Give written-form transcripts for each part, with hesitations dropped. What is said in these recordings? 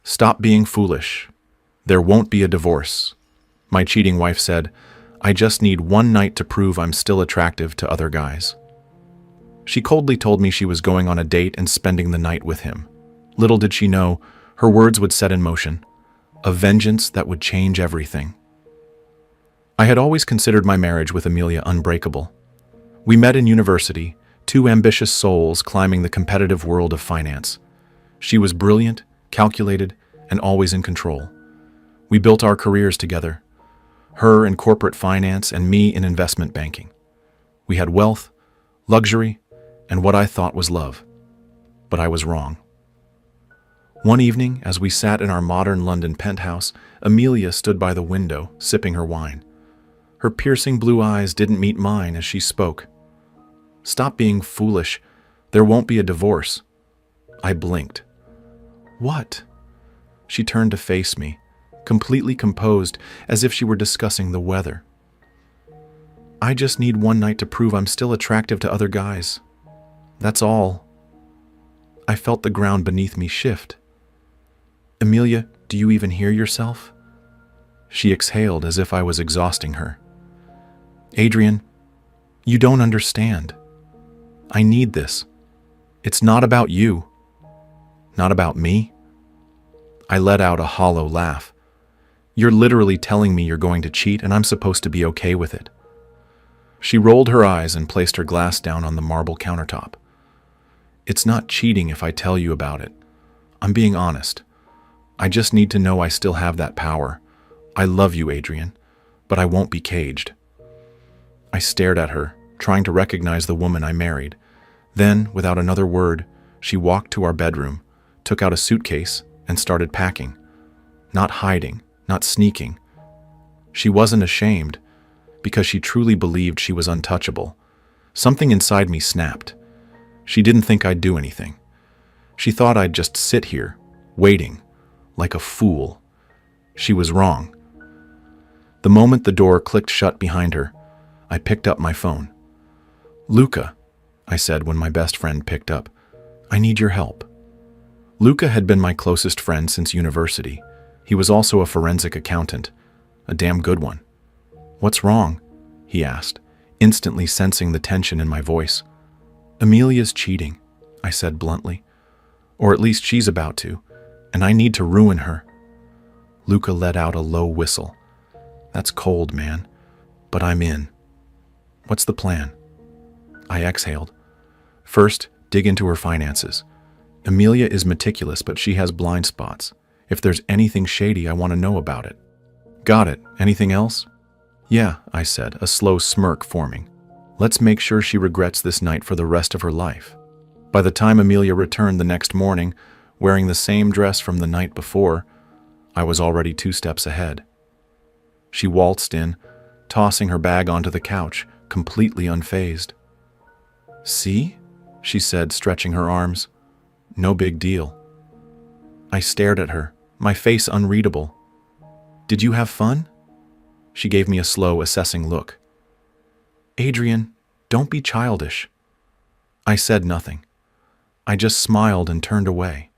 Stop being foolish. There won't be a divorce. My cheating wife said, I just need one night to prove I'm still attractive to other guys. She coldly told me she was going on a date and spending the night with him. Little did she know, her words would set in motion a vengeance that would change everything. I had always considered my marriage with Amelia unbreakable. We met in university, two ambitious souls climbing the competitive world of finance. She was brilliant, calculated, and always in control. We built our careers together, her in corporate finance and me in investment banking. We had wealth, luxury, and what I thought was love. But I was wrong. One evening, as we sat in our modern London penthouse, Amelia stood by the window, sipping her wine. Her piercing blue eyes didn't meet mine as she spoke. Stop being foolish. There won't be a divorce. I blinked. What? She turned to face me, completely composed, as if she were discussing the weather. I just need one night to prove I'm still attractive to other guys. That's all. I felt the ground beneath me shift. Amelia, do you even hear yourself? She exhaled as if I was exhausting her. Adrian, you don't understand. I need this. It's not about you. Not about me. I let out a hollow laugh. You're literally telling me you're going to cheat and I'm supposed to be okay with it. She rolled her eyes and placed her glass down on the marble countertop. It's not cheating if I tell you about it. I'm being honest. I just need to know I still have that power. I love you, Adrian, but I won't be caged. I stared at her, trying to recognize the woman I married. Then, without another word, she walked to our bedroom, took out a suitcase, and started packing. Not hiding, not sneaking. She wasn't ashamed, because she truly believed she was untouchable. Something inside me snapped. She didn't think I'd do anything. She thought I'd just sit here, waiting, like a fool. She was wrong. The moment the door clicked shut behind her, I picked up my phone. Luca, I said when my best friend picked up, I need your help. Luca had been my closest friend since university. He was also a forensic accountant, a damn good one. What's wrong? He asked, instantly sensing the tension in my voice. Amelia's cheating, I said bluntly. Or at least she's about to, and I need to ruin her. Luca let out a low whistle. That's cold, man, but I'm in. What's the plan? I exhaled. First, dig into her finances. Amelia is meticulous, but she has blind spots. If there's anything shady, I want to know about it. Got it. Anything else? Yeah, I said, a slow smirk forming. Let's make sure she regrets this night for the rest of her life. By the time Amelia returned the next morning, wearing the same dress from the night before, I was already 2 steps ahead. She waltzed in, tossing her bag onto the couch, completely unfazed. See? She said, stretching her arms. No big deal. I stared at her, my face unreadable. Did you have fun? She gave me a slow, assessing look. Adrian, don't be childish. I said nothing. I just smiled and turned away.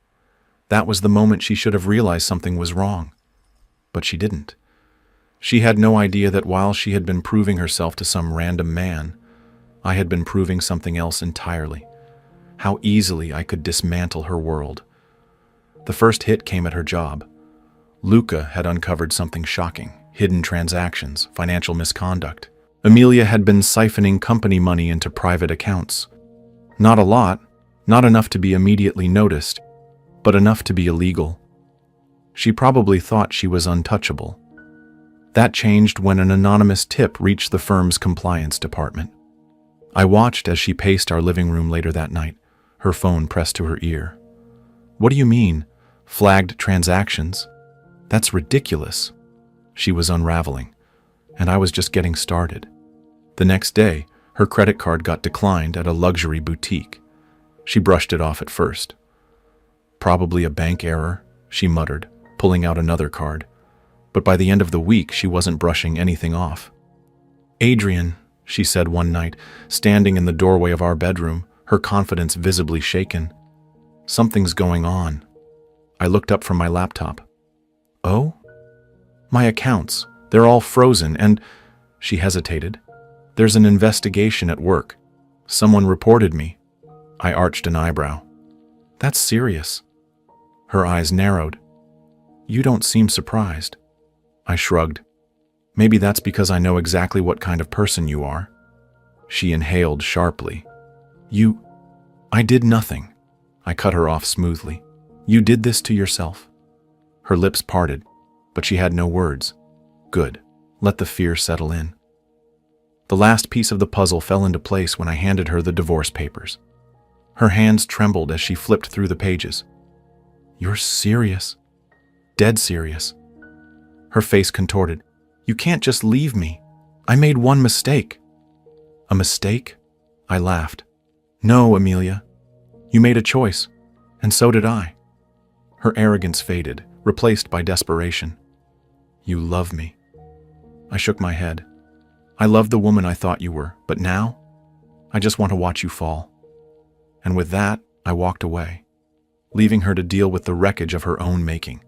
That was the moment she should have realized something was wrong. But she didn't. She had no idea that while she had been proving herself to some random man, I had been proving something else entirely. How easily I could dismantle her world. The first hit came at her job. Luca had uncovered something shocking: hidden transactions, financial misconduct. Amelia had been siphoning company money into private accounts. Not a lot, not enough to be immediately noticed, but enough to be illegal. She probably thought she was untouchable. That changed when an anonymous tip reached the firm's compliance department. I watched as she paced our living room later that night, her phone pressed to her ear. What do you mean? Flagged transactions? That's ridiculous. She was unraveling, and I was just getting started. The next day, her credit card got declined at a luxury boutique. She brushed it off at first. Probably a bank error, she muttered, pulling out another card. But by the end of the week, she wasn't brushing anything off. Adrian, she said one night, standing in the doorway of our bedroom, her confidence visibly shaken. Something's going on. I looked up from my laptop. Oh? My accounts. They're all frozen and… She hesitated. There's an investigation at work. Someone reported me. I arched an eyebrow. That's serious. Her eyes narrowed. You don't seem surprised. I shrugged. Maybe that's because I know exactly what kind of person you are. She inhaled sharply. I did nothing. I cut her off smoothly. You did this to yourself. Her lips parted, but she had no words. Good. Let the fear settle in. The last piece of the puzzle fell into place when I handed her the divorce papers. Her hands trembled as she flipped through the pages. You're serious? Dead serious. Her face contorted. You can't just leave me. I made one mistake. A mistake? I laughed. No, Amelia. You made a choice, and so did I. Her arrogance faded, replaced by desperation. You love me. I shook my head. I loved the woman I thought you were, but now, I just want to watch you fall. And with that, I walked away, leaving her to deal with the wreckage of her own making.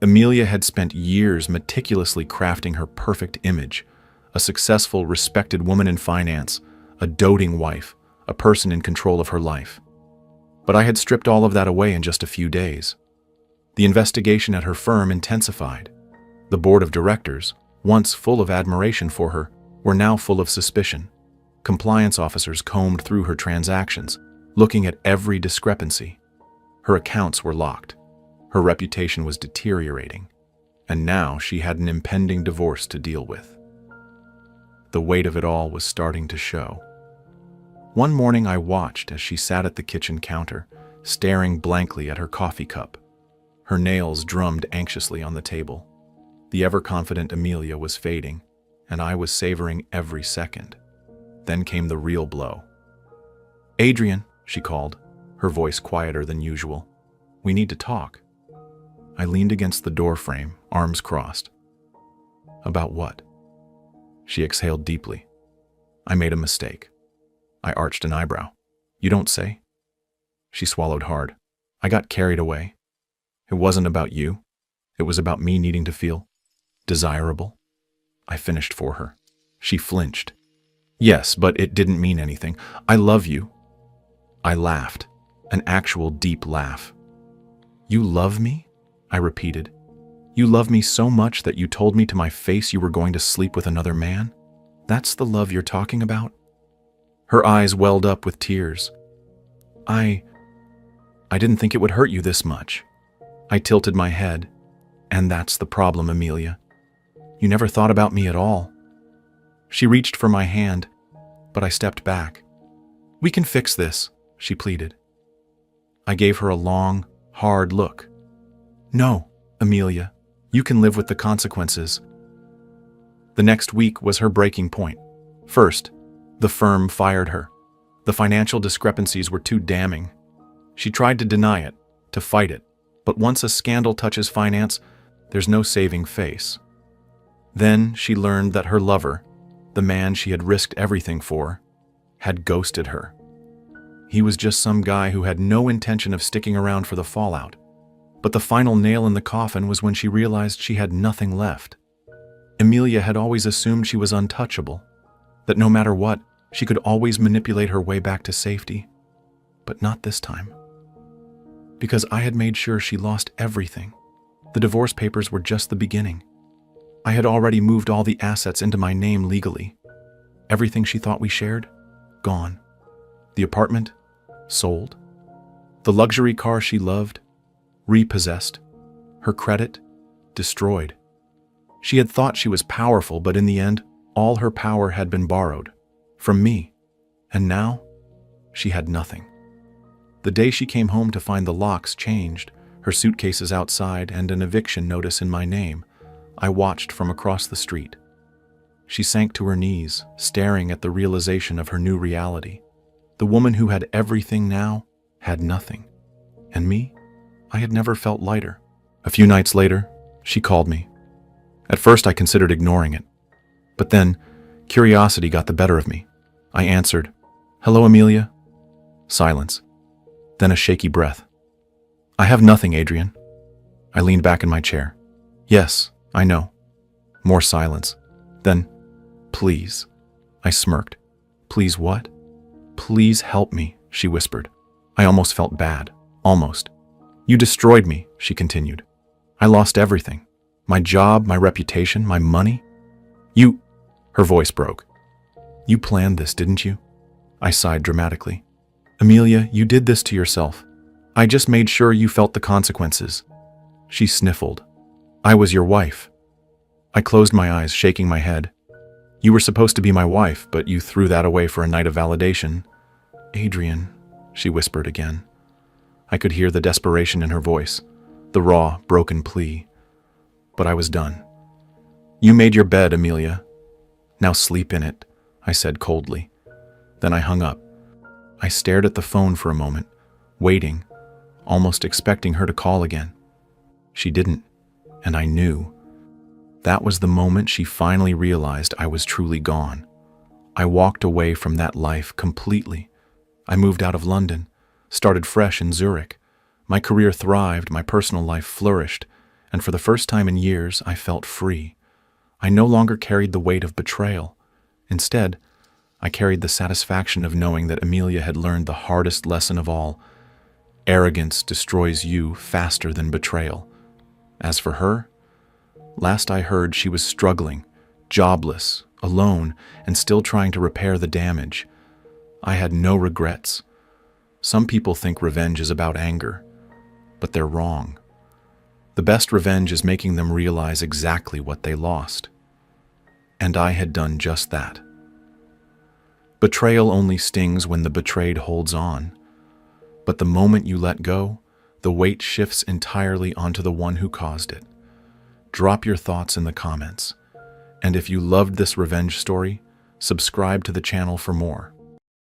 Amelia had spent years meticulously crafting her perfect image, a successful, respected woman in finance, a doting wife, a person in control of her life. But I had stripped all of that away in just a few days. The investigation at her firm intensified. The board of directors, once full of admiration for her, were now full of suspicion. Compliance officers combed through her transactions, looking at every discrepancy. Her accounts were locked. Her reputation was deteriorating. And now she had an impending divorce to deal with. The weight of it all was starting to show. One morning I watched as she sat at the kitchen counter, staring blankly at her coffee cup. Her nails drummed anxiously on the table. The ever-confident Amelia was fading, and I was savoring every second. Then came the real blow. Adrian, she called, her voice quieter than usual. We need to talk. I leaned against the door frame, arms crossed. About what? She exhaled deeply. I made a mistake. I arched an eyebrow. You don't say? She swallowed hard. I got carried away. It wasn't about you. It was about me needing to feel desirable. I finished for her. She flinched. Yes, but it didn't mean anything. I love you. I laughed, an actual deep laugh. You love me? I repeated. You love me so much that you told me to my face you were going to sleep with another man? That's the love you're talking about? Her eyes welled up with tears. I didn't think it would hurt you this much. I tilted my head. And that's the problem, Amelia. You never thought about me at all. She reached for my hand, but I stepped back. We can fix this, she pleaded. I gave her a long, hard look. No, Amelia, you can live with the consequences. The next week was her breaking point. First, the firm fired her. The financial discrepancies were too damning. She tried to deny it, to fight it, but once a scandal touches finance, there's no saving face. Then she learned that her lover, the man she had risked everything for, had ghosted her. He was just some guy who had no intention of sticking around for the fallout. But the final nail in the coffin was when she realized she had nothing left. Amelia had always assumed she was untouchable, that no matter what, she could always manipulate her way back to safety. But not this time. Because I had made sure she lost everything. The divorce papers were just the beginning. I had already moved all the assets into my name legally. Everything she thought we shared, gone. The apartment, sold. The luxury car she loved, repossessed. Her credit, destroyed. She had thought she was powerful, but in the end, all her power had been borrowed. From me. And now, she had nothing. The day she came home to find the locks changed, her suitcases outside, and an eviction notice in my name, I watched from across the street. She sank to her knees, staring at the realization of her new reality. The woman who had everything now had nothing. And me? I had never felt lighter. A few nights later, she called me. At first, I considered ignoring it. But then, curiosity got the better of me. I answered, "Hello, Amelia." Silence. Then a shaky breath. "I have nothing, Adrian. I leaned back in my chair. Yes, I know. More silence. Then, please. I smirked. Please what? Please help me, she whispered. I almost felt bad. Almost. You destroyed me, she continued. I lost everything. My job, my reputation, my money. You... Her voice broke. You planned this, didn't you? I sighed dramatically. Amelia, you did this to yourself. I just made sure you felt the consequences. She sniffled. I was your wife. I closed my eyes, shaking my head. You were supposed to be my wife, but you threw that away for a night of validation. Adrian, she whispered again. I could hear the desperation in her voice, the raw, broken plea. But I was done. You made your bed, Amelia. Now sleep in it, I said coldly. Then I hung up. I stared at the phone for a moment, waiting, almost expecting her to call again. She didn't, and I knew. That was the moment she finally realized I was truly gone. I walked away from that life completely. I moved out of London, started fresh in Zurich. My career thrived, my personal life flourished, and for the first time in years, I felt free. I no longer carried the weight of betrayal. Instead, I carried the satisfaction of knowing that Amelia had learned the hardest lesson of all. Arrogance destroys you faster than betrayal. As for her, last I heard she was struggling, jobless, alone, and still trying to repair the damage. I had no regrets. Some people think revenge is about anger, but they're wrong. The best revenge is making them realize exactly what they lost. And I had done just that. Betrayal only stings when the betrayed holds on. But the moment you let go, the weight shifts entirely onto the one who caused it. Drop your thoughts in the comments. And if you loved this revenge story, subscribe to the channel for more.